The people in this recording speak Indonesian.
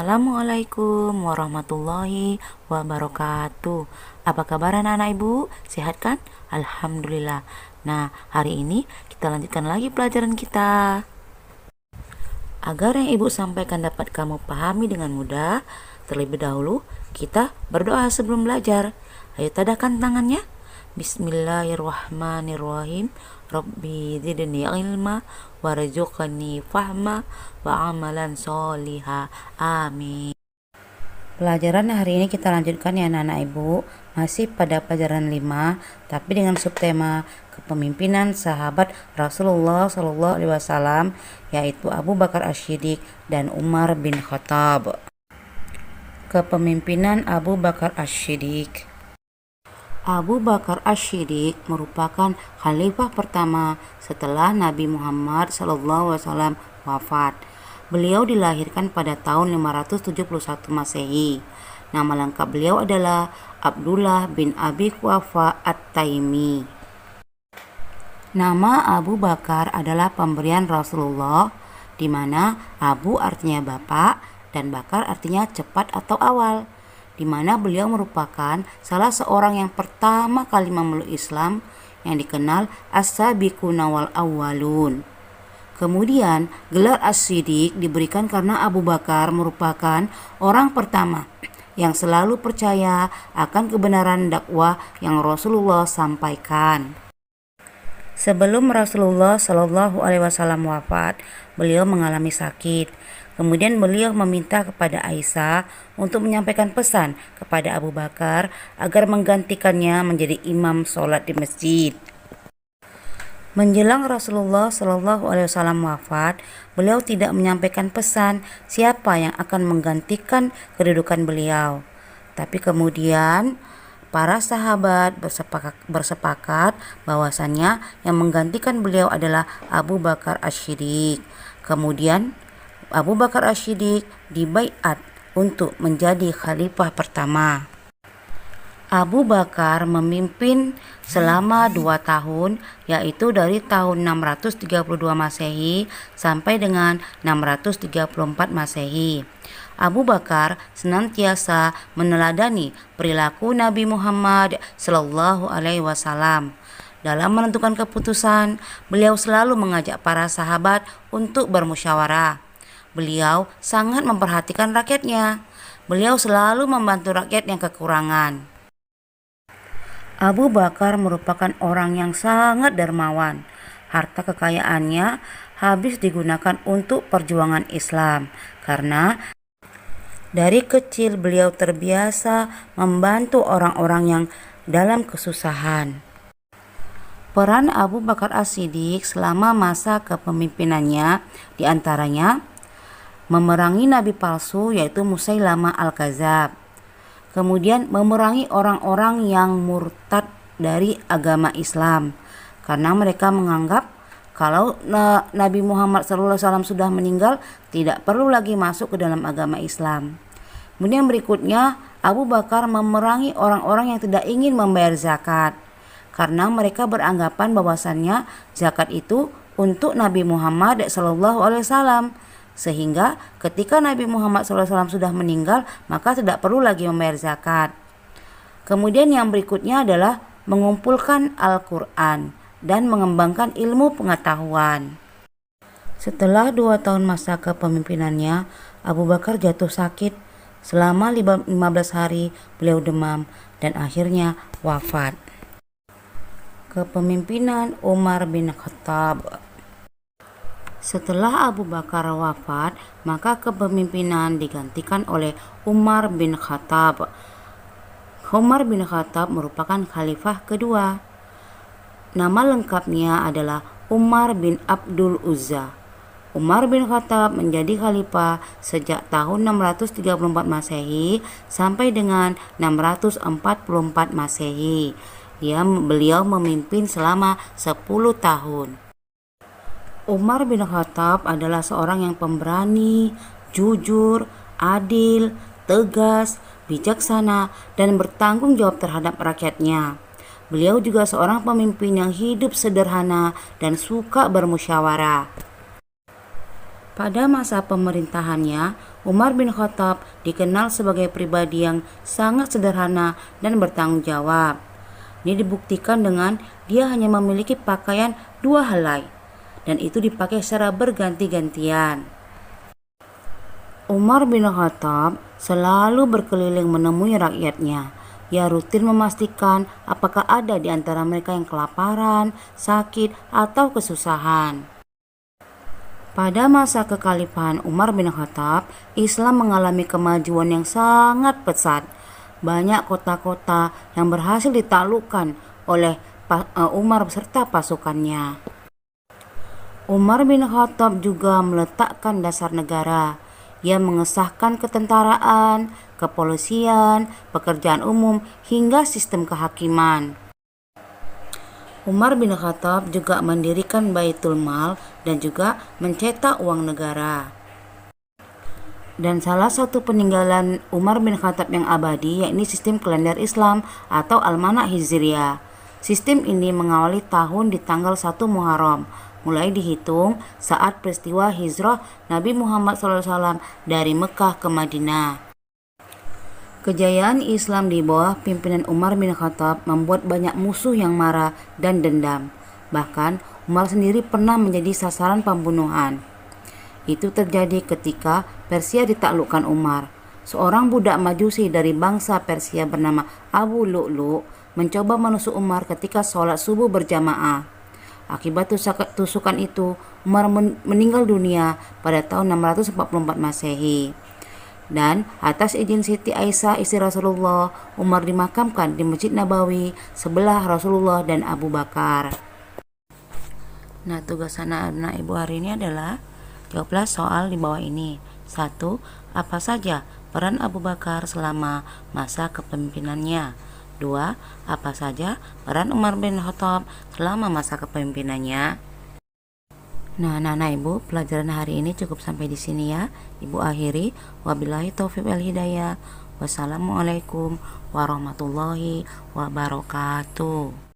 Assalamualaikum warahmatullahi wabarakatuh. Apa kabar anak-anak ibu? Sehat kan? Alhamdulillah. Nah, hari ini kita lanjutkan lagi pelajaran kita. Agar yang ibu sampaikan dapat kamu pahami dengan mudah, terlebih dahulu kita berdoa sebelum belajar. Ayo tadahkan tangannya. Bismillahirrahmanirrahim. Rabbi zidni ilma warzuqni fahma wa amalan sholiha. Amin. Pelajaran hari ini kita lanjutkan ya anak-anak ibu. Masih pada pelajaran 5, tapi dengan subtema kepemimpinan sahabat Rasulullah Shallallahu Alaihi Wasallam, yaitu Abu Bakar As-Siddiq dan Umar bin Khattab. Kepemimpinan Abu Bakar As-Siddiq. Abu Bakar As-Siddiq merupakan khalifah pertama setelah Nabi Muhammad SAW wafat. Beliau dilahirkan pada tahun 571 Masehi. Nama lengkap beliau adalah Abdullah bin Abi Quhafa At-Taimi. Nama Abu Bakar adalah pemberian Rasulullah, di mana Abu artinya bapak dan Bakar artinya cepat atau awal, di mana beliau merupakan salah seorang yang pertama kali memeluk Islam yang dikenal as-sabiquna wal awwalun. Kemudian gelar As-Siddiq diberikan karena Abu Bakar merupakan orang pertama yang selalu percaya akan kebenaran dakwah yang Rasulullah sampaikan. Sebelum Rasulullah Shallallahu Alaihi Wasallam wafat, beliau mengalami sakit. Kemudian beliau meminta kepada Aisyah untuk menyampaikan pesan kepada Abu Bakar agar menggantikannya menjadi imam sholat di masjid. Menjelang Rasulullah Shallallahu Alaihi Wasallam wafat, beliau tidak menyampaikan pesan siapa yang akan menggantikan kedudukan beliau. Tapi kemudian para sahabat bersepakat bahwasannya yang menggantikan beliau adalah Abu Bakar As-Siddiq. Kemudian Abu Bakar As-Siddiq dibaiat untuk menjadi khalifah pertama. Abu Bakar memimpin selama 2 tahun, yaitu dari tahun 632 Masehi sampai dengan 634 Masehi. Abu Bakar senantiasa meneladani perilaku Nabi Muhammad Sallallahu Alaihi Wasallam. Dalam menentukan keputusan, beliau selalu mengajak para sahabat untuk bermusyawarah. Beliau sangat memperhatikan rakyatnya. Beliau selalu membantu rakyat yang kekurangan. Abu Bakar merupakan orang yang sangat dermawan. Harta kekayaannya habis digunakan untuk perjuangan Islam karena dari kecil beliau terbiasa membantu orang-orang yang dalam kesusahan. Peran Abu Bakar As-Siddiq selama masa kepemimpinannya diantaranya memerangi nabi palsu yaitu Musailamah Al-Kadzab. Kemudian memerangi orang-orang yang murtad dari agama Islam karena mereka menganggap kalau Nabi Muhammad SAW sudah meninggal tidak perlu lagi masuk ke dalam agama Islam. Kemudian berikutnya Abu Bakar memerangi orang-orang yang tidak ingin membayar zakat karena mereka beranggapan bahwasannya zakat itu untuk Nabi Muhammad SAW. Sehingga ketika Nabi Muhammad SAW sudah meninggal, maka tidak perlu lagi membayar zakat. Kemudian yang berikutnya adalah mengumpulkan Al-Quran dan mengembangkan ilmu pengetahuan. Setelah 2 tahun masa kepemimpinannya, Abu Bakar jatuh sakit. Selama 15 hari beliau demam dan akhirnya wafat. Kepemimpinan Umar bin Khattab. Setelah Abu Bakar wafat, maka kepemimpinan digantikan oleh Umar bin Khattab. Umar bin Khattab merupakan khalifah kedua. Nama lengkapnya adalah Umar bin Abdul Uzza. Umar bin Khattab menjadi khalifah sejak tahun 634 Masehi sampai dengan 644 Masehi. Beliau memimpin selama 10 tahun. Umar bin Khattab adalah seorang yang pemberani, jujur, adil, tegas, bijaksana, dan bertanggung jawab terhadap rakyatnya. Beliau juga seorang pemimpin yang hidup sederhana dan suka bermusyawarah. Pada masa pemerintahannya, Umar bin Khattab dikenal sebagai pribadi yang sangat sederhana dan bertanggung jawab. Ini dibuktikan dengan dia hanya memiliki pakaian 2 helai, dan itu dipakai secara berganti-gantian. Umar bin Khattab selalu berkeliling menemui rakyatnya. Ia rutin memastikan apakah ada di antara mereka yang kelaparan, sakit, atau kesusahan. Pada masa kekhalifahan Umar bin Khattab, Islam mengalami kemajuan yang sangat pesat. Banyak kota-kota yang berhasil ditaklukkan oleh Umar beserta pasukannya. Umar bin Khattab juga meletakkan dasar negara. Ia mengesahkan ketentaraan, kepolisian, pekerjaan umum, hingga sistem kehakiman. Umar bin Khattab juga mendirikan Baitul Mal dan juga mencetak uang negara. Dan salah satu peninggalan Umar bin Khattab yang abadi yakni sistem kalender Islam atau Almanak Hijriah. Sistem ini mengawali tahun di tanggal 1 Muharram, mulai dihitung saat peristiwa hijrah Nabi Muhammad SAW dari Mekah ke Madinah. Kejayaan Islam di bawah pimpinan Umar bin Khattab membuat banyak musuh yang marah dan dendam. Bahkan Umar sendiri pernah menjadi sasaran pembunuhan. Itu terjadi ketika Persia ditaklukkan Umar. Seorang budak Majusi dari bangsa Persia bernama Abu Lu'lu' mencoba menusuk Umar ketika sholat subuh berjamaah. Akibat tusukan itu, Umar meninggal dunia pada tahun 644 Masehi. Dan atas izin Siti Aisyah istri Rasulullah, Umar dimakamkan di Masjid Nabawi sebelah Rasulullah dan Abu Bakar. Nah, tugas anak-anak ibu hari ini adalah jawablah soal di bawah ini. 1. Apa saja peran Abu Bakar selama masa kepemimpinannya? 2. Apa saja peran Umar bin Khattab selama masa kepemimpinannya? Nah, anak-anak ibu, pelajaran hari ini cukup sampai di sini ya. Ibu akhiri, wabillahi taufiq wal hidayah. Wassalamualaikum warahmatullahi wabarakatuh.